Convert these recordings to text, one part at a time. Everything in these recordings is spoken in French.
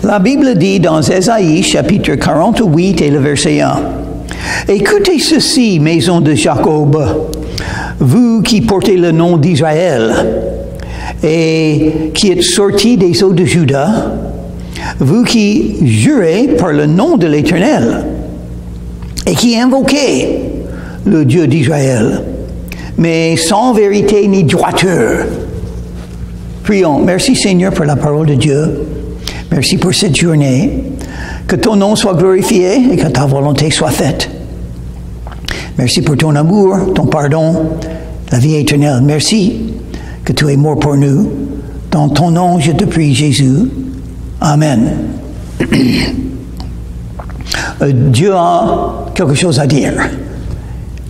La Bible dit dans Ésaïe, chapitre 48 et le verset 1, « Écoutez ceci, maison de Jacob, vous qui portez le nom d'Israël et qui êtes sortis des eaux de Juda, vous qui jurez par le nom de l'Éternel et qui invoquez le Dieu d'Israël, mais sans vérité ni droiture. » Prions. Merci Seigneur pour la parole de Dieu. Merci pour cette journée. Que ton nom soit glorifié et que ta volonté soit faite. Merci pour ton amour, ton pardon, la vie éternelle. Merci que tu es mort pour nous. Dans ton nom, je te prie, Jésus. Amen. Dieu a quelque chose à dire.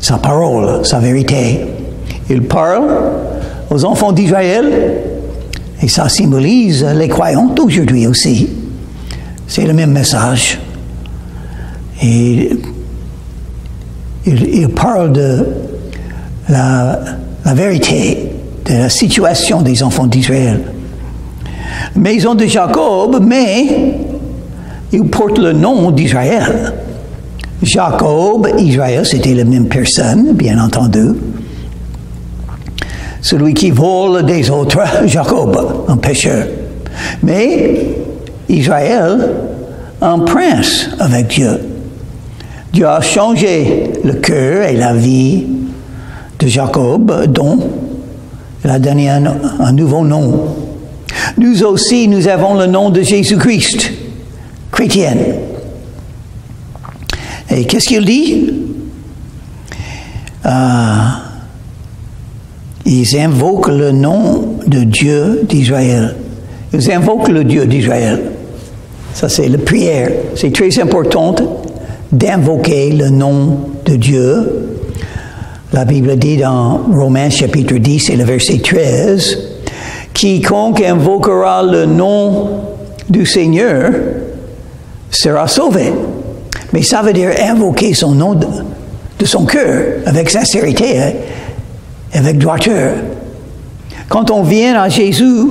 Sa parole, sa vérité. Il parle aux enfants d'Israël et ça symbolise les croyants d'aujourd'hui aussi. C'est le même message. Et il parle de la vérité, de la situation des enfants d'Israël. Maison de Jacob, mais il porte le nom d'Israël. Jacob, Israël, c'était la même personne, bien entendu. Celui qui vole des autres, Jacob, un pécheur. Mais Israël, un prince avec Dieu. Dieu a changé le cœur et la vie de Jacob, dont il a donné un nouveau nom. Nous aussi, nous avons le nom de Jésus-Christ, chrétien. Et qu'est-ce qu'il dit? Ils invoquent le nom de Dieu d'Israël. Ils invoquent le Dieu d'Israël. Ça, c'est la prière. C'est très important d'invoquer le nom de Dieu. La Bible dit dans Romains chapitre 10 et le verset 13, « Quiconque invoquera le nom du Seigneur sera sauvé. » Mais ça veut dire invoquer son nom de son cœur, avec sincérité, avec droiture. Quand on vient à Jésus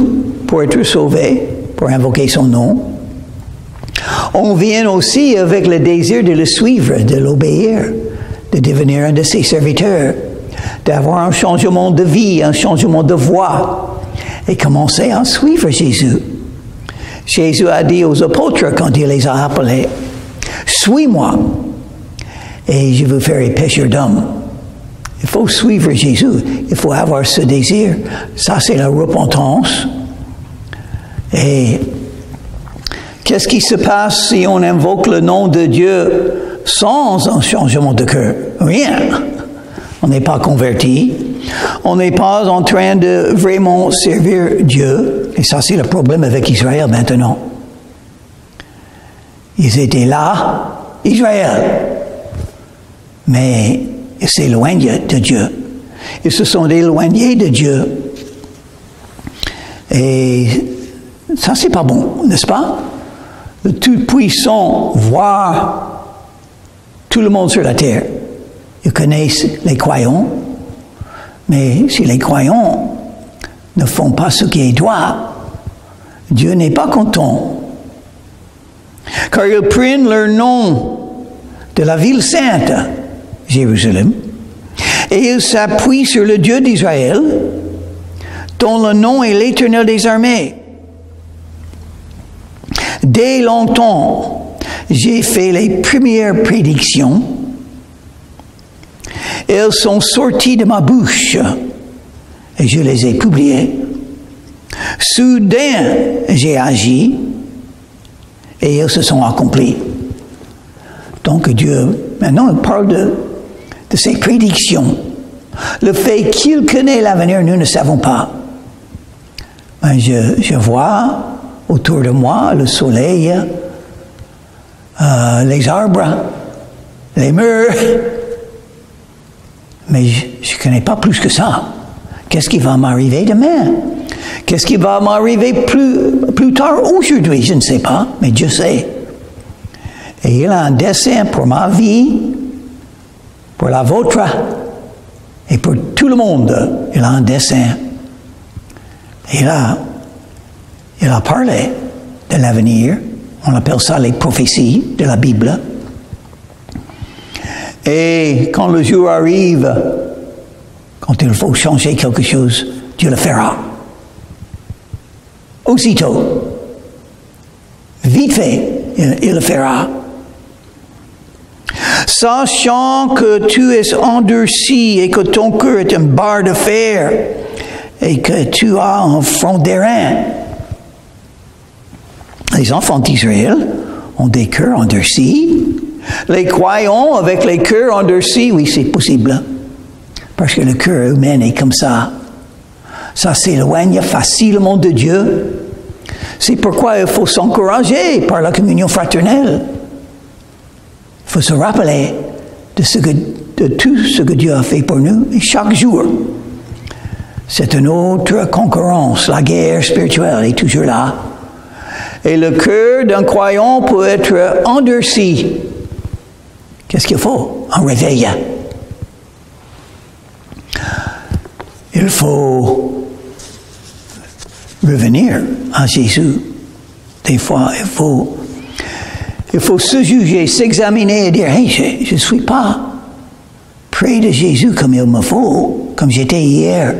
pour être sauvé, pour invoquer son nom, on vient aussi avec le désir de le suivre, de l'obéir, de devenir un de ses serviteurs, d'avoir un changement de vie, un changement de voie, et commencer à suivre Jésus. Jésus a dit aux apôtres quand il les a appelés, « Suis-moi, et je vous ferai pécheurs d'hommes. » Il faut suivre Jésus, il faut avoir ce désir. Ça, c'est la repentance. Et qu'est-ce qui se passe si on invoque le nom de Dieu sans un changement de cœur? Rien. On n'est pas converti. On n'est pas en train de vraiment servir Dieu. Et ça, c'est le problème avec Israël maintenant. Ils étaient là, Israël, mais ils s'éloignent de Dieu. Ils se sont éloignés de Dieu. Et ça, c'est pas bon, n'est-ce pas? Le Tout-Puissant voit tout le monde sur la terre. Ils connaissent les croyants, mais si les croyants ne font pas ce qui est droit, Dieu n'est pas content. Car ils prennent leur nom de la ville sainte, Jérusalem, et ils s'appuient sur le Dieu d'Israël, dont le nom est l'Éternel des armées. Dès longtemps, j'ai fait les premières prédictions. Elles sont sorties de ma bouche et je les ai publiées. Soudain, j'ai agi et elles se sont accomplies. Donc Dieu, maintenant, il parle de ses prédictions. Le fait qu'il connaît l'avenir, nous ne savons pas. Mais je vois autour de moi le soleil, les arbres, les murs. Mais je ne connais pas plus que ça. Qu'est-ce qui va m'arriver demain? Qu'est-ce qui va m'arriver plus tard aujourd'hui? Je ne sais pas, mais Dieu sait. Et il a un dessein pour ma vie, pour la vôtre, et pour tout le monde. Il a un dessein. Et là, il a parlé de l'avenir. On appelle ça les prophéties de la Bible. Et quand le jour arrive, quand il faut changer quelque chose, Dieu le fera. Aussitôt. Vite fait, il le fera. Sachant que tu es endurci et que ton cœur est une barre de fer et que tu as un front d'airain. Les enfants d'Israël ont des cœurs endurcis. Les croyants avec les cœurs endurcis, oui, c'est possible. Parce que le cœur humain est comme ça. Ça s'éloigne facilement de Dieu. C'est pourquoi il faut s'encourager par la communion fraternelle. Il faut se rappeler de tout ce que Dieu a fait pour nous. Et chaque jour, c'est une autre concurrence. La guerre spirituelle est toujours là. Et le cœur d'un croyant peut être endurci. Qu'est-ce qu'il faut? Un réveil. Il faut revenir à Jésus. Des fois, il faut se juger, s'examiner et dire, hey, je ne suis pas près de Jésus comme il me faut, comme j'étais hier.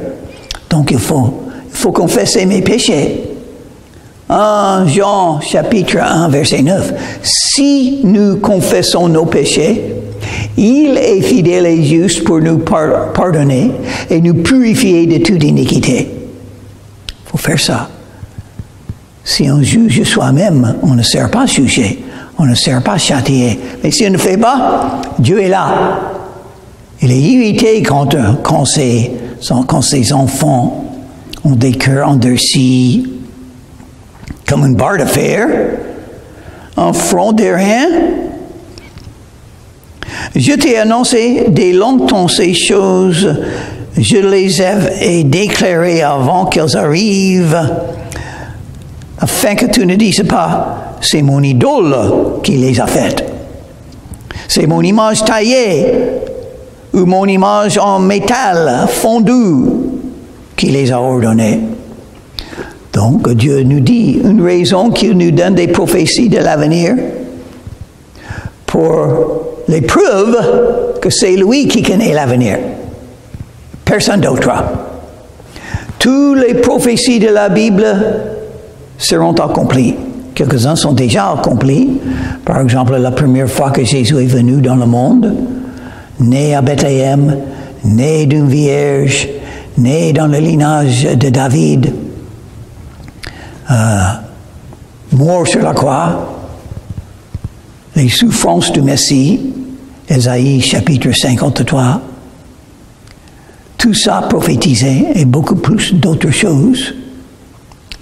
Donc il faut confesser mes péchés. En Jean chapitre 1, verset 9, si nous confessons nos péchés, il est fidèle et juste pour nous pardonner et nous purifier de toute iniquité. Il faut faire ça. Si on juge soi-même, on ne sert pas juger, on ne sert pas châtier. Mais si on ne fait pas, Dieu est là. Il est irrité quand ses enfants ont des cœurs endurcis, comme une barre de fer, un front d'airain. Je t'ai annoncé dès longtemps ces choses, je les ai déclarées avant qu'elles arrivent, afin que tu ne dises pas, c'est mon idole qui les a faites. C'est mon image taillée, ou mon image en métal fondu qui les a ordonnées. Donc, Dieu nous dit une raison qu'il nous donne des prophéties de l'avenir pour les preuves que c'est lui qui connaît l'avenir. Personne d'autre. Toutes les prophéties de la Bible seront accomplies. Quelques-uns sont déjà accomplis. Par exemple, la première fois que Jésus est venu dans le monde, né à Bethléem, né d'une vierge, né dans le lignage de David, mort sur la croix, les souffrances du Messie, Ésaïe chapitre 53, tout ça prophétisé et beaucoup plus d'autres choses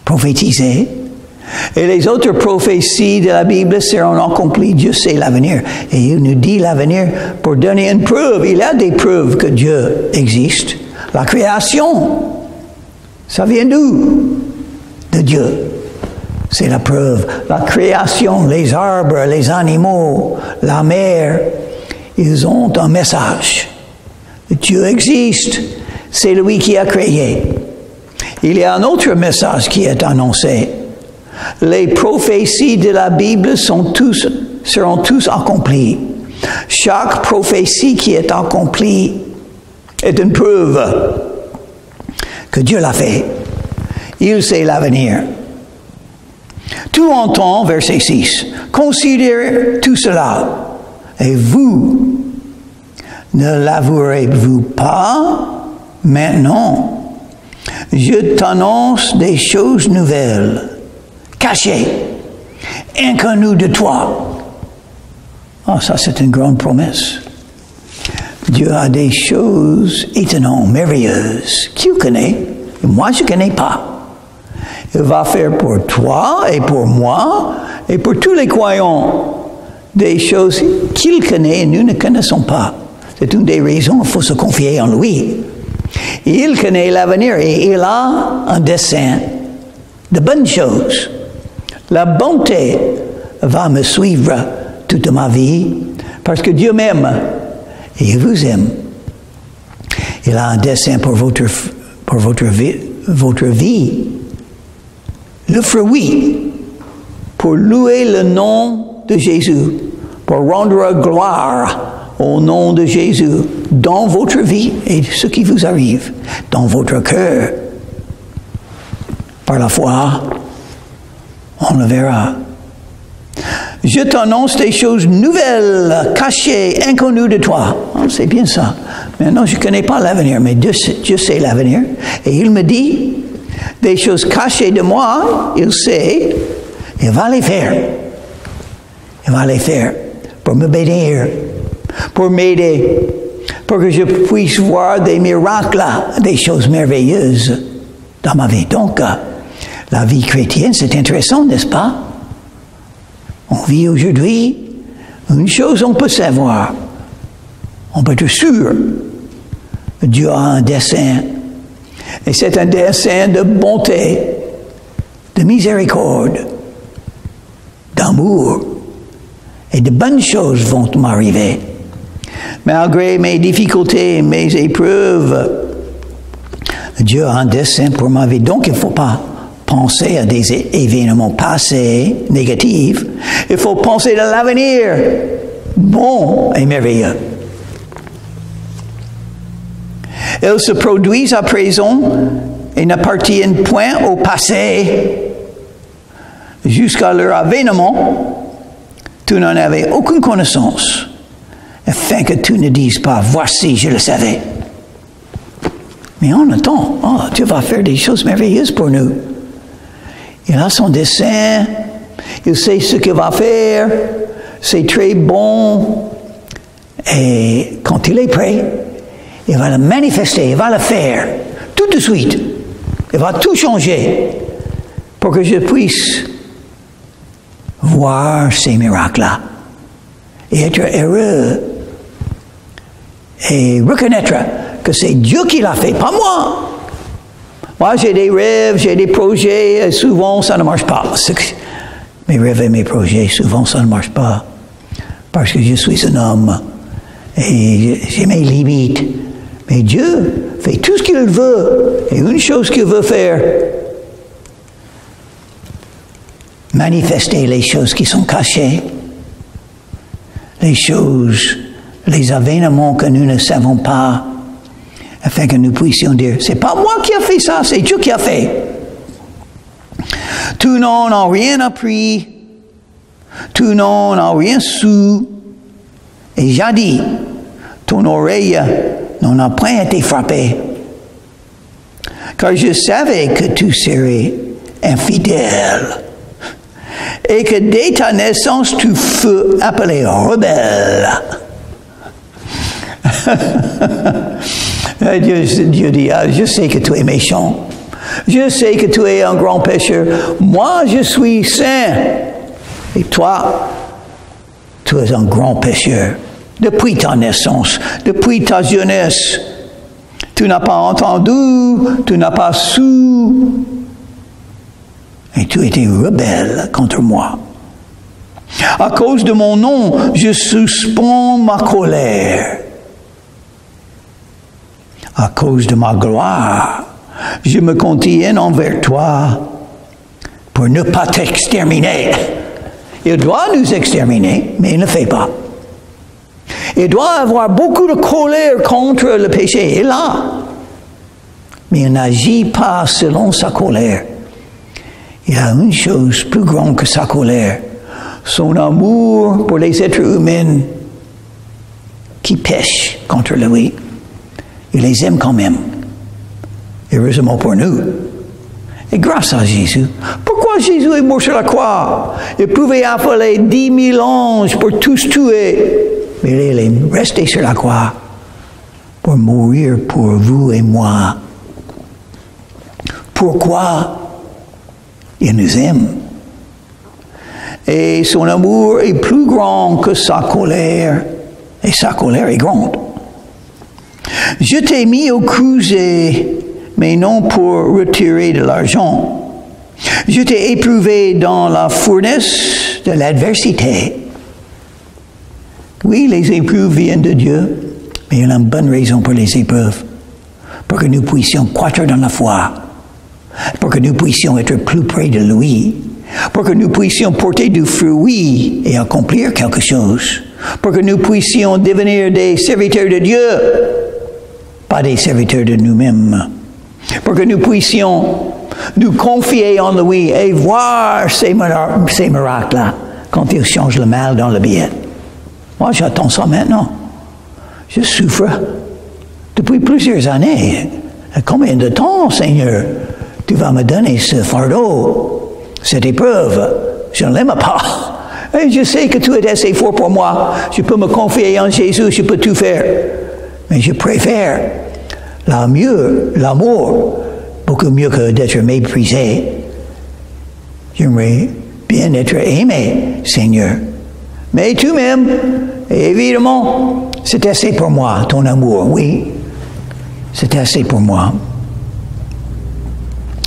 prophétisées. Et les autres prophéties de la Bible seront accomplies, Dieu sait l'avenir. Et il nous dit l'avenir pour donner une preuve. Il y a des preuves que Dieu existe. La création, ça vient d'où? De Dieu. C'est la preuve. La création, les arbres, les animaux, la mer, ils ont un message. Dieu existe. C'est lui qui a créé. Il y a un autre message qui est annoncé. Les prophéties de la Bible seront tous accomplies. Chaque prophétie qui est accomplie est une preuve que Dieu l'a fait. Il sait l'avenir. Tout en temps, verset 6, considérez tout cela, et vous, ne l'avouerez-vous pas maintenant? Je t'annonce des choses nouvelles, cachées, inconnues de toi. Ah, ça c'est une grande promesse. Dieu a des choses étonnantes, merveilleuses, qu'il connaît, et moi je ne connais pas. Il va faire pour toi et pour moi et pour tous les croyants des choses qu'il connaît et nous ne connaissons pas. C'est une des raisons qu'il faut se confier en lui. Il connaît l'avenir et il a un dessein de bonnes choses. La bonté va me suivre toute ma vie parce que Dieu m'aime et il vous aime. Il a un dessein pour votre vie. Le fruit pour louer le nom de Jésus, pour rendre gloire au nom de Jésus dans votre vie et ce qui vous arrive, dans votre cœur. Par la foi, on le verra. Je t'annonce des choses nouvelles, cachées, inconnues de toi. Oh, c'est bien ça. Maintenant, je ne connais pas l'avenir, mais Dieu sait l'avenir. Et il me dit, des choses cachées de moi, il sait, il va les faire. Il va les faire pour me bénir, pour m'aider, pour que je puisse voir des miracles, des choses merveilleuses dans ma vie. Donc, la vie chrétienne, c'est intéressant, n'est-ce pas? On vit aujourd'hui, une chose on peut savoir, on peut être sûr, Dieu a un dessein, et c'est un dessein de bonté, de miséricorde, d'amour, et de bonnes choses vont m'arriver. Malgré mes difficultés, mes épreuves, Dieu a un dessein pour ma vie, donc il ne faut pas penser à des événements passés négatifs. Il faut penser à l'avenir bon et merveilleux. Ils se produisent à présent et n'appartiennent point au passé. Jusqu'à leur avènement, tu n'en avais aucune connaissance, afin que tu ne dises pas, voici, je le savais. Mais on attend, oh, Dieu va faire des choses merveilleuses pour nous. Il a son dessein, il sait ce qu'il va faire, c'est très bon. Et quand il est prêt, il va le manifester, il va le faire tout de suite. Il va tout changer pour que je puisse voir ces miracles-là et être heureux et reconnaître que c'est Dieu qui l'a fait, pas moi. Moi, j'ai des rêves, j'ai des projets, et souvent, ça ne marche pas. Mes rêves et mes projets, souvent, ça ne marche pas. Parce que je suis un homme, et j'ai mes limites. Mais Dieu fait tout ce qu'il veut, et une chose qu'il veut faire, manifester les choses qui sont cachées, les choses, les événements que nous ne savons pas, afin que nous puissions dire, c'est pas moi qui a fait ça, c'est Dieu qui a fait. Tu n'en as rien appris, tu n'en as rien su, et jadis, ton oreille n'en a point été frappée. Car je savais que tu serais infidèle, et que dès ta naissance, tu fus appelé rebelle. Dieu dit, ah, je sais que tu es méchant. Je sais que tu es un grand pécheur. Moi, je suis saint. Et toi, tu es un grand pécheur. Depuis ta naissance, depuis ta jeunesse, tu n'as pas entendu, tu n'as pas su. Et tu étais rebelle contre moi. À cause de mon nom, je suspends ma colère. À cause de ma gloire, je me contiens envers toi pour ne pas t'exterminer. Il doit nous exterminer, mais il ne le fait pas. Il doit avoir beaucoup de colère contre le péché, il a. Mais il n'agit pas selon sa colère. Il y a une chose plus grande que sa colère, son amour pour les êtres humains qui pêchent contre lui. Il les aime quand même. Heureusement pour nous. Et grâce à Jésus. Pourquoi Jésus est mort sur la croix? Il pouvait appeler 10 000 anges pour tous tuer. Mais il est resté sur la croix pour mourir pour vous et moi. Pourquoi? Il nous aime. Et son amour est plus grand que sa colère. Et sa colère est grande. Je t'ai mis au creuset, mais non pour retirer de l'argent. Je t'ai éprouvé dans la fournaise de l'adversité. Oui, les épreuves viennent de Dieu, mais il y a une bonne raison pour les épreuves. Pour que nous puissions croître dans la foi. Pour que nous puissions être plus près de lui. pour que nous puissions porter du fruit et accomplir quelque chose, pour que nous puissions devenir des serviteurs de Dieu, pas des serviteurs de nous-mêmes, pour que nous puissions nous confier en lui et voir ces miracles-là quand il change le mal dans le bien. Moi, j'attends ça maintenant. Je souffre depuis plusieurs années. Combien de temps, Seigneur, tu vas me donner ce fardeau, cette épreuve? Je ne l'aime pas. Et je sais que tu es assez fort pour moi. Je peux me confier en Jésus, je peux tout faire. Mais je préfère l'amour, beaucoup mieux que d'être méprisé. J'aimerais bien être aimé, Seigneur. Mais tu m'aimes, et évidemment, c'est assez pour moi, ton amour, oui. C'est assez pour moi.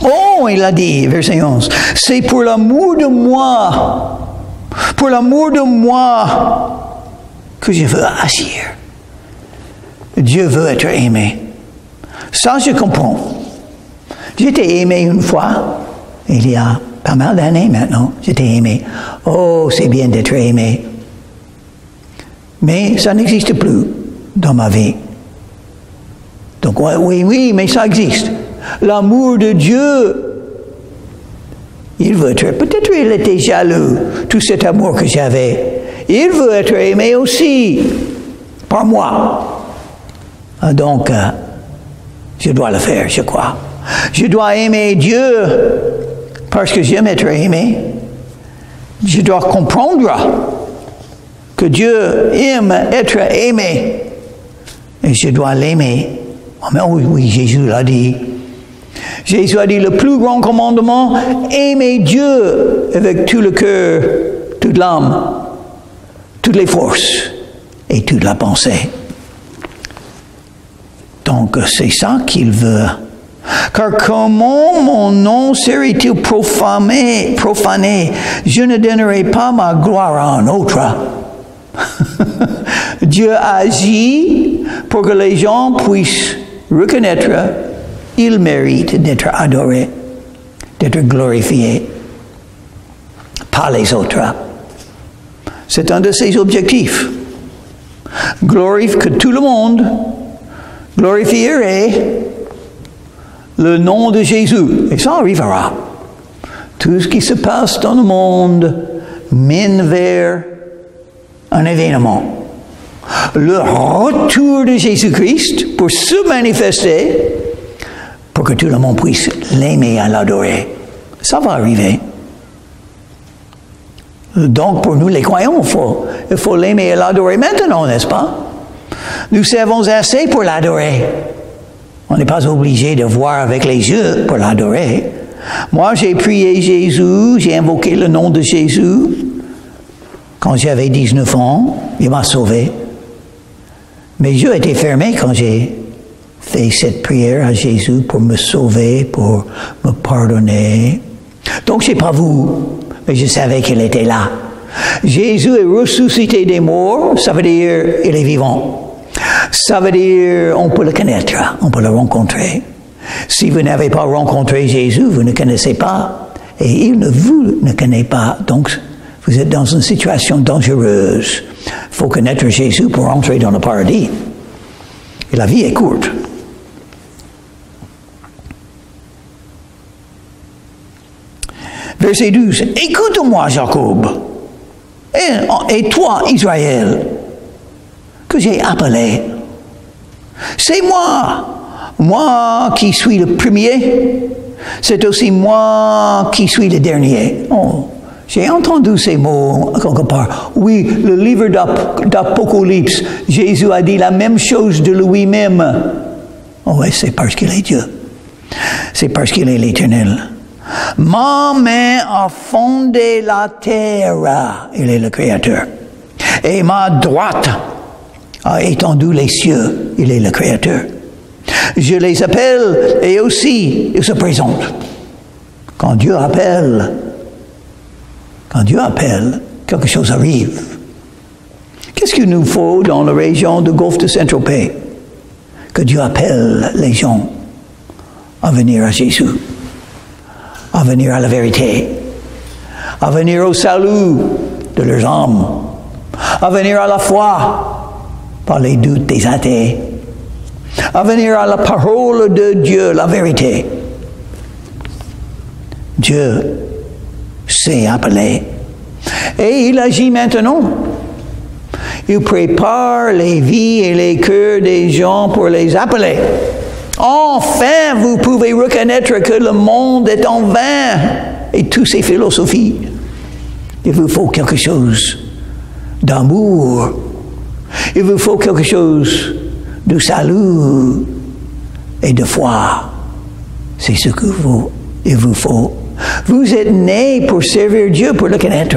Oh, il a dit, verset 11, c'est pour l'amour de moi que je veux agir. Dieu veut être aimé. Ça, je comprends. J'étais aimé une fois, il y a pas mal d'années maintenant, j'étais aimé. Oh, c'est bien d'être aimé. Mais ça n'existe plus dans ma vie. Donc oui, mais ça existe. L'amour de Dieu, il veut être, peut-être il était jaloux, tout cet amour que j'avais. Il veut être aimé aussi par moi. Donc, je dois le faire, je crois. Je dois aimer Dieu parce que j'aime être aimé. Je dois comprendre que Dieu aime être aimé. Et je dois l'aimer. Oh, mais oui, Jésus l'a dit. Jésus a dit le plus grand commandement, aimer Dieu avec tout le cœur, toute l'âme, toutes les forces et toute la pensée. Donc c'est ça qu'il veut. Car comment mon nom serait-il profané? Je ne donnerai pas ma gloire à un autre. Dieu agit pour que les gens puissent reconnaître qu'il mérite d'être adoré, d'être glorifié, pas les autres. C'est un de ses objectifs. Que tout le monde glorifierait le nom de Jésus. Et ça arrivera. Tout ce qui se passe dans le monde mène vers un événement. Le retour de Jésus-Christ pour se manifester, pour que tout le monde puisse l'aimer et l'adorer. Ça va arriver. Donc, pour nous les croyants, il faut l'aimer et l'adorer maintenant, n'est-ce pas? Nous savons assez pour l'adorer. On n'est pas obligé de voir avec les yeux pour l'adorer. Moi, j'ai prié Jésus, j'ai invoqué le nom de Jésus. Quand j'avais 19 ans, il m'a sauvé. Mes yeux étaient fermés quand j'ai fait cette prière à Jésus pour me sauver, pour me pardonner. Donc, je ne sais pas vous, mais je savais qu'il était là. Jésus est ressuscité des morts, ça veut dire il est vivant. Ça veut dire on peut le connaître, on peut le rencontrer. Si vous n'avez pas rencontré Jésus, vous ne connaissez pas, et il ne vous ne connaît pas. Donc, vous êtes dans une situation dangereuse. Il faut connaître Jésus pour entrer dans le paradis. Et la vie est courte. Verset 12. Écoute-moi, Jacob, et toi, Israël, que j'ai appelé. C'est moi qui suis le premier. C'est aussi moi qui suis le dernier. Oh. J'ai entendu ces mots quelque part. Oui, le livre d'Apocalypse, Jésus a dit la même chose de lui-même. Oh oui, c'est parce qu'il est Dieu. C'est parce qu'il est l'Éternel. Ma main a fondé la terre. Il est le Créateur. Et ma droite a étendu les cieux. Il est le Créateur. Je les appelle et aussi ils se présentent. Quand Dieu appelle, quelque chose arrive. Qu'est-ce qu'il nous faut dans la région du Golfe de Saint-Tropez? Que Dieu appelle les gens à venir à Jésus, à venir à la vérité, à venir au salut de leurs âmes, à venir à la foi par les doutes des athées, à venir à la parole de Dieu, la vérité. Dieu s'est appelé et il agit maintenant. Il prépare les vies et les cœurs des gens pour les appeler. Enfin, vous pouvez reconnaître que le monde est en vain et toutes ses philosophies. Il vous faut quelque chose d'amour. Il vous faut quelque chose de salut et de foi. C'est ce qu'il vous faut. Vous êtes né pour servir Dieu, pour le connaître.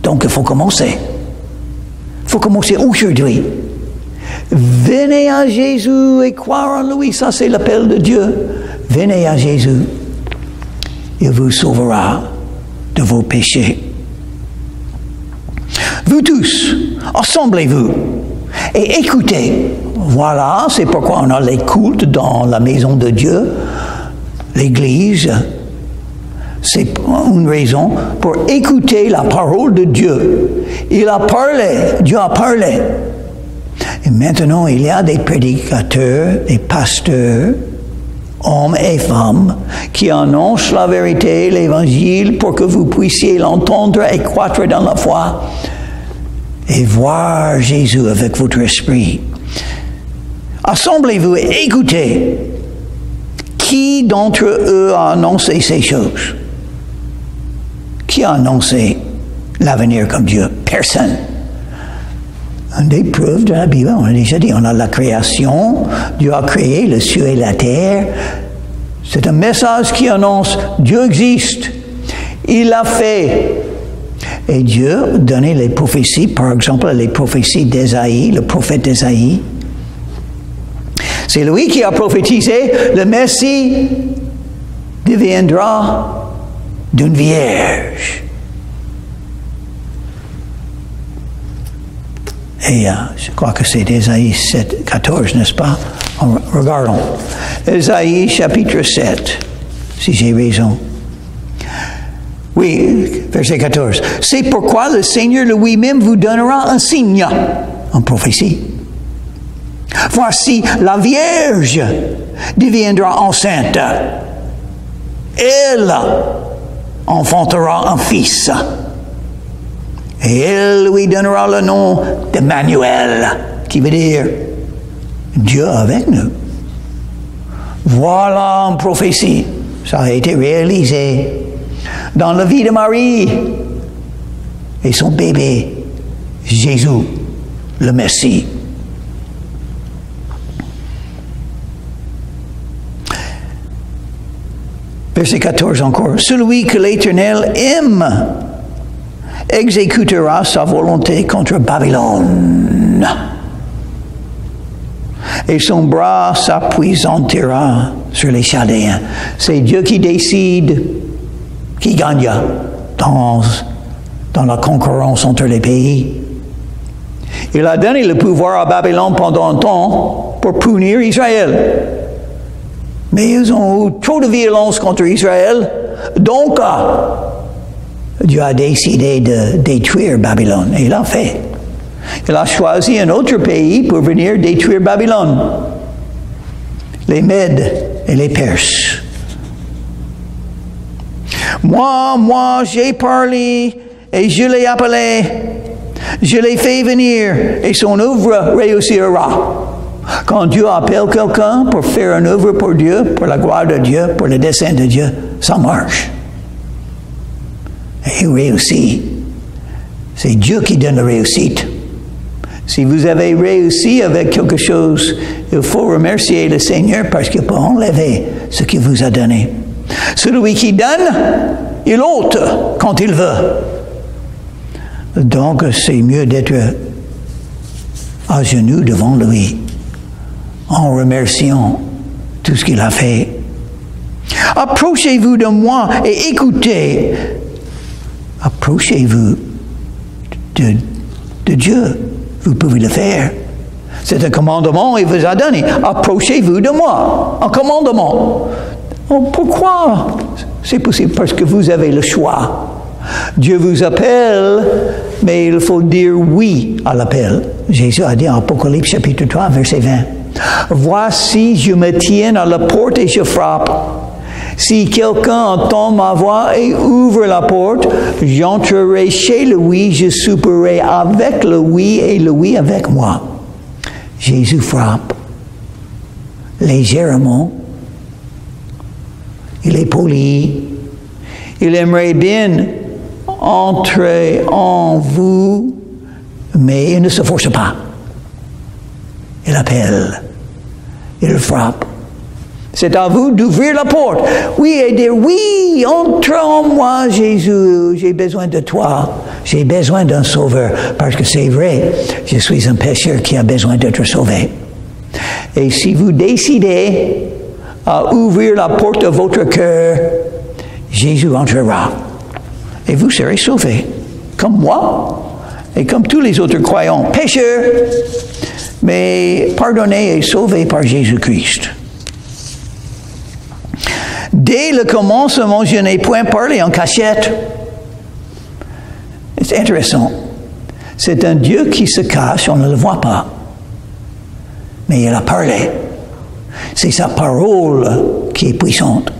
Donc, il faut commencer. Il faut commencer aujourd'hui. Venez à Jésus et croire en lui. Ça, c'est l'appel de Dieu. Venez à Jésus. Il vous sauvera de vos péchés. Vous tous, assemblez-vous et écoutez. Voilà, c'est pourquoi on a les cultes dans la maison de Dieu, l'Église. C'est une raison pour écouter la parole de Dieu. Il a parlé, Dieu a parlé. Et maintenant, il y a des prédicateurs, des pasteurs, hommes et femmes, qui annoncent la vérité, l'évangile, pour que vous puissiez l'entendre et croître dans la foi et voir Jésus avec votre esprit. Assemblez-vous et écoutez. Qui d'entre eux a annoncé ces choses? Qui a annoncé l'avenir comme Dieu? Personne. Une des preuves de la Bible, on a déjà dit, on a la création, Dieu a créé le ciel et la terre. C'est un message qui annonce Dieu existe, il l'a fait. Et Dieu a donné les prophéties, par exemple les prophéties d'Ésaïe, le prophète d'Ésaïe. C'est lui qui a prophétisé, le Messie deviendra d'une vierge. Et je crois que c'est Ésaïe 7, 14, n'est-ce pas? Regardons. Ésaïe chapitre 7, si j'ai raison. Oui, verset 14. C'est pourquoi le Seigneur lui-même vous donnera un signe, en prophétie. Voici, la Vierge deviendra enceinte. Elle enfantera un fils. Et elle lui donnera le nom d'Emmanuel, qui veut dire Dieu avec nous. Voilà une prophétie. Ça a été réalisé dans la vie de Marie et son bébé, Jésus, le Messie. Verset 14 encore. Celui que l'Éternel aime exécutera sa volonté contre Babylone. Et son bras s'appuisantera sur les Chaldéens. C'est Dieu qui décide qui gagne dans la concurrence entre les pays. Il a donné le pouvoir à Babylone pendant un temps pour punir Israël. Mais ils ont eu trop de violence contre Israël, donc Dieu a décidé de détruire Babylone, et il l'a fait. Il a choisi un autre pays pour venir détruire Babylone, les Mèdes et les Perses. Moi, j'ai parlé et je l'ai appelé, je l'ai fait venir et son œuvre réussira. Quand Dieu appelle quelqu'un pour faire une œuvre pour Dieu, pour la gloire de Dieu, pour le dessein de Dieu, ça marche. Et il réussit. C'est Dieu qui donne la réussite. Si vous avez réussi avec quelque chose, il faut remercier le Seigneur parce qu'il peut enlever ce qu'il vous a donné. Celui qui donne, il ôte quand il veut. Donc, c'est mieux d'être à genoux devant lui, en remerciant tout ce qu'il a fait. Approchez-vous de moi et écoutez. Approchez-vous de Dieu. Vous pouvez le faire. C'est un commandement, il vous a donné. Approchez-vous de moi. Un commandement. Oh, pourquoi? C'est possible parce que vous avez le choix. Dieu vous appelle, mais il faut dire oui à l'appel. Jésus a dit en Apocalypse chapitre 3, verset 20. Voici, je me tiens à la porte et je frappe. Si quelqu'un entend ma voix et ouvre la porte, j'entrerai chez lui, je souperai avec lui et lui avec moi. Jésus frappe légèrement. Il est poli. Il aimerait bien entrer en vous, mais il ne se force pas. Il appelle. Il frappe. C'est à vous d'ouvrir la porte. Oui, et dire, oui, entre en moi, Jésus, j'ai besoin de toi. J'ai besoin d'un sauveur. Parce que c'est vrai, je suis un pécheur qui a besoin d'être sauvé. Et si vous décidez à ouvrir la porte de votre cœur, Jésus entrera. Et vous serez sauvés. Comme moi, et comme tous les autres croyants. Pécheurs, mais pardonnés et sauvés par Jésus-Christ. Dès le commencement, je n'ai point parlé en cachette. C'est intéressant. C'est un Dieu qui se cache, on ne le voit pas. Mais il a parlé. C'est sa parole qui est puissante.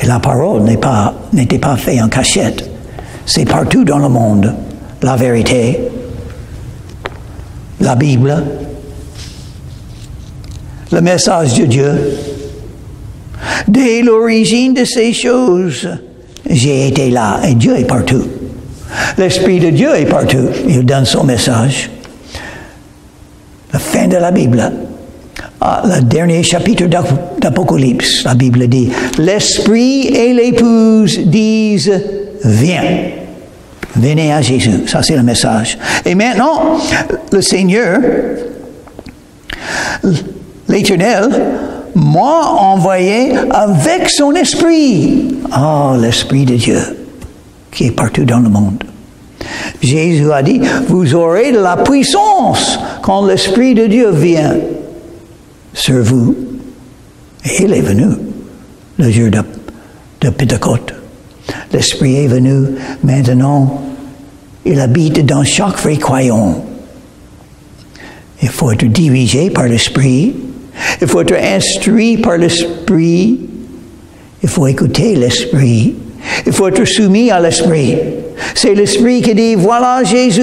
Et la parole n'était pas faite en cachette. C'est partout dans le monde. La vérité, la Bible, le message de Dieu. Dès l'origine de ces choses, j'ai été là et Dieu est partout. L'Esprit de Dieu est partout. Il donne son message. La fin de la Bible. Le dernier chapitre d'Apocalypse, la Bible dit, l'Esprit et l'Épouse disent, viens. Venez à Jésus. Ça, c'est le message. Et maintenant, le Seigneur, l'Éternel, m'a envoyé avec son esprit. L'Esprit de Dieu qui est partout dans le monde. Jésus a dit, vous aurez de la puissance quand l'Esprit de Dieu vient sur vous. Et il est venu le jour de Pentecôte. L'Esprit est venu. Maintenant, il habite dans chaque vrai croyant. Il faut être dirigé par l'Esprit. Il faut être instruit par l'Esprit. Il faut écouter l'Esprit. Il faut être soumis à l'Esprit. C'est l'Esprit qui dit, voilà Jésus,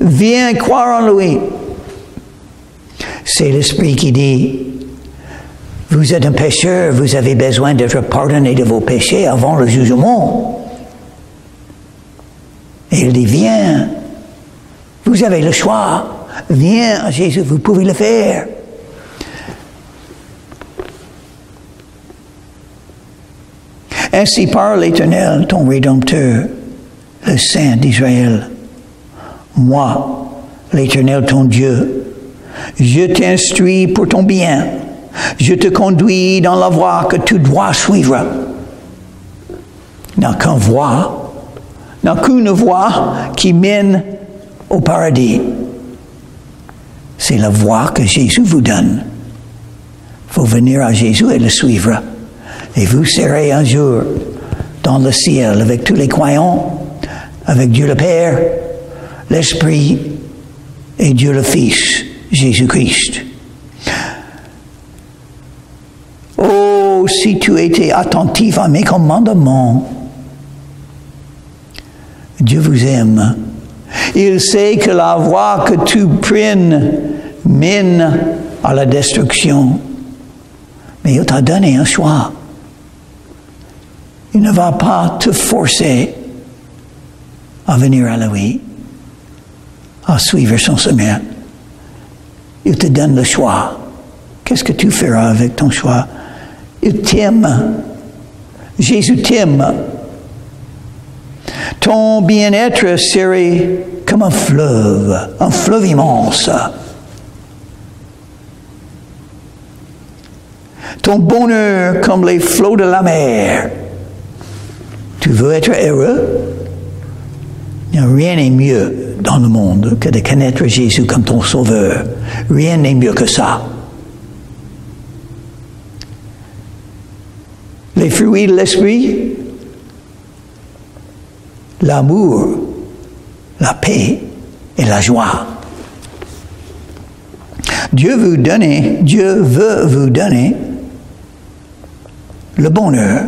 viens croire en lui. C'est l'Esprit qui dit, vous êtes un pécheur, vous avez besoin d'être pardonné de vos péchés avant le jugement. Et il dit, viens, vous avez le choix. Viens à Jésus, vous pouvez le faire. Ainsi parle l'Éternel, ton Rédempteur, le Saint d'Israël. Moi, l'Éternel, ton Dieu, je t'instruis pour ton bien. Je te conduis dans la voie que tu dois suivre. N'a qu'une voie qui mène au paradis. C'est la voie que Jésus vous donne. Il faut venir à Jésus et le suivre. Et vous serez un jour dans le ciel avec tous les croyants, avec Dieu le Père, l'Esprit et Dieu le Fils, Jésus-Christ. Oh, si tu étais attentif à mes commandements, Dieu vous aime. Il sait que la voie que tu prennes mène à la destruction. Mais il t'a donné un choix. Il ne va pas te forcer à venir à lui, à suivre son chemin. Il te donne le choix. Qu'est-ce que tu feras avec ton choix? Il t'aime. Jésus t'aime. Ton bien-être serait comme un fleuve immense. Ton bonheur comme les flots de la mer. Tu veux être heureux? Rien n'est mieux dans le monde que de connaître Jésus comme ton sauveur. Rien n'est mieux que ça. Les fruits de l'esprit, l'amour, la paix et la joie. Dieu veut vous donner le bonheur.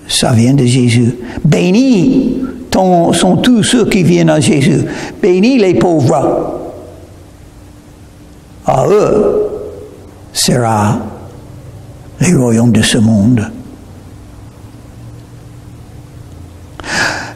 Ça vient de Jésus. Bénis sont tous ceux qui viennent à Jésus. Bénis les pauvres. À eux sera les royaumes de ce monde.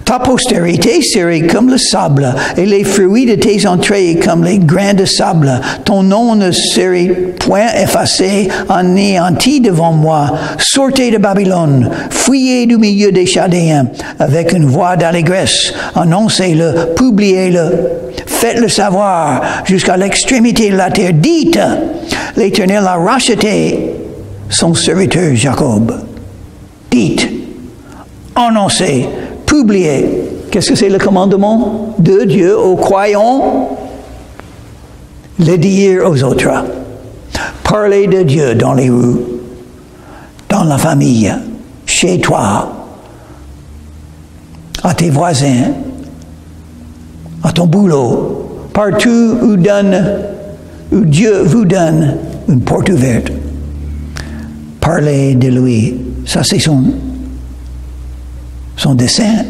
Ta postérité serait comme le sable, et les fruits de tes entrailles comme les grains de sable. Ton nom ne serait point effacé, anéanti devant moi. Sortez de Babylone, fuyez du milieu des Chaldéens, avec une voix d'allégresse. Annoncez-le, publiez-le, faites-le savoir jusqu'à l'extrémité de la terre. Dites, l'Éternel a racheté son serviteur Jacob. Dites, annoncez, publiez. Qu'est-ce que c'est le commandement de Dieu aux croyants? Le dire aux autres. Parler de Dieu dans les rues, dans la famille, chez toi, à tes voisins, à ton boulot, partout où Dieu vous donne une porte ouverte. Parler de lui. Ça, c'est son dessein.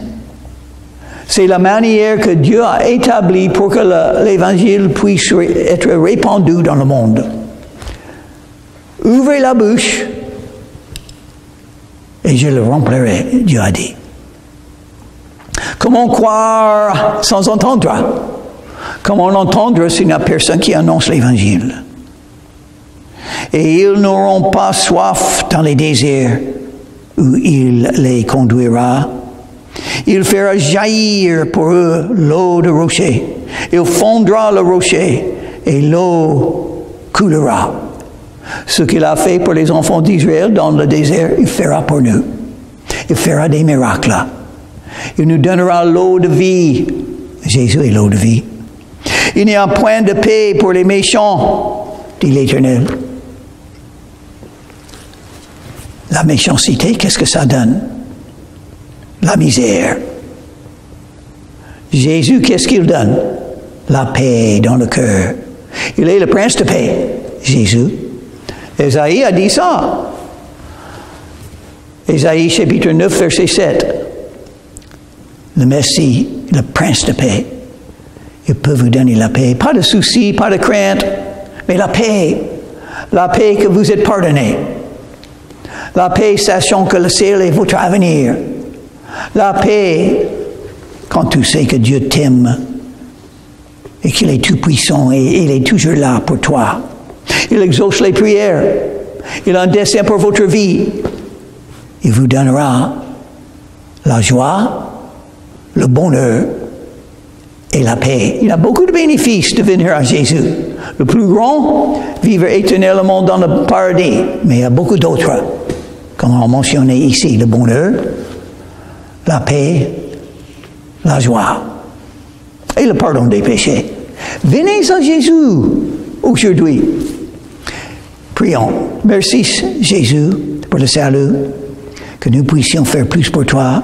C'est la manière que Dieu a établie pour que l'Évangile puisse être répandu dans le monde. Ouvrez la bouche et je le remplirai, Dieu a dit. Comment croire sans entendre? Comment l'entendre s'il n'y a personne qui annonce l'Évangile? Et ils n'auront pas soif dans les déserts où il les conduira. Il fera jaillir pour eux l'eau de rocher. Il fondra le rocher et l'eau coulera. Ce qu'il a fait pour les enfants d'Israël dans le désert, il fera pour nous. Il fera des miracles. Il nous donnera l'eau de vie. Jésus est l'eau de vie. Il n'y a point de paix pour les méchants, dit l'Éternel. La méchanceté, qu'est-ce que ça donne? La misère. Jésus, qu'est-ce qu'il donne? La paix dans le cœur. Il est le prince de paix, Jésus. Ésaïe a dit ça. Ésaïe chapitre 9, verset 7. Le Messie, le prince de paix. Il peut vous donner la paix. Pas de soucis, pas de crainte, mais la paix. La paix que vous êtes pardonné. La paix, sachant que le ciel est votre avenir. La paix, quand tu sais que Dieu t'aime et qu'il est tout-puissant et il est toujours là pour toi. Il exauce les prières. Il a un dessein pour votre vie. Il vous donnera la joie, le bonheur et la paix. Il a beaucoup de bénéfices de venir à Jésus. Le plus grand, vivre éternellement dans le paradis. Mais il y a beaucoup d'autres. Comme on a mentionné ici, le bonheur, la paix, la joie et le pardon des péchés. Venez à Jésus aujourd'hui. Prions. Merci Jésus pour le salut, que nous puissions faire plus pour toi.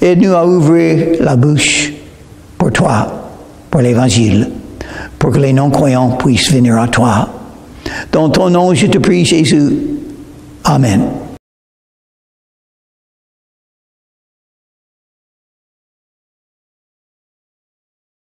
Aide-nous à ouvrir la bouche pour toi, pour l'Évangile, pour que les non-croyants puissent venir à toi. Dans ton nom, je te prie Jésus. Amen.